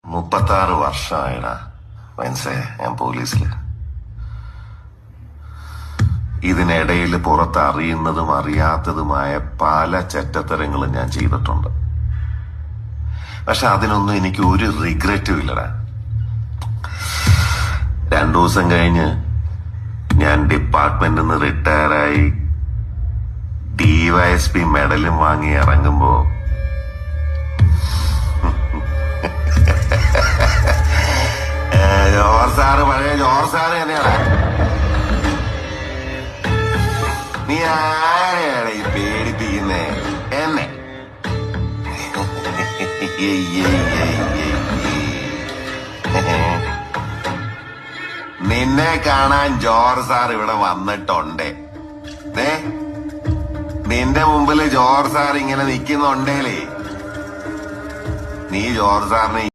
36 വർഷമായിടാ മനസ്സേ ഞാൻ പോലീസില്. ഇതിനിടയിൽ പുറത്ത് അറിയുന്നതും അറിയാത്തതുമായ പല ചെറ്റത്തരങ്ങളും ഞാൻ ചെയ്തിട്ടുണ്ട്. പക്ഷെ അതിനൊന്നും എനിക്ക് ഒരു റിഗ്രറ്റും ഇല്ലടാ. 2 ദിവസം കഴിഞ്ഞ് ഞാൻ ഡിപ്പാർട്ട്മെന്റിൽ നിന്ന് റിട്ടയറായി DYSP മെഡലും വാങ്ങി ഇറങ്ങുമ്പോ പഴയ ജോർ സാറ് തന്നെയാണ്. നീ ആരെയാണ് ഈ പേടിപ്പിക്കുന്നേ എന്നെ? നിന്നെ കാണാൻ ജോർ സാർ ഇവിടെ വന്നിട്ടുണ്ട്. നിന്റെ മുമ്പില് ജോർ സാർ ഇങ്ങനെ നിക്കുന്നുണ്ടേലേ നീ ജോർ സാറിനെ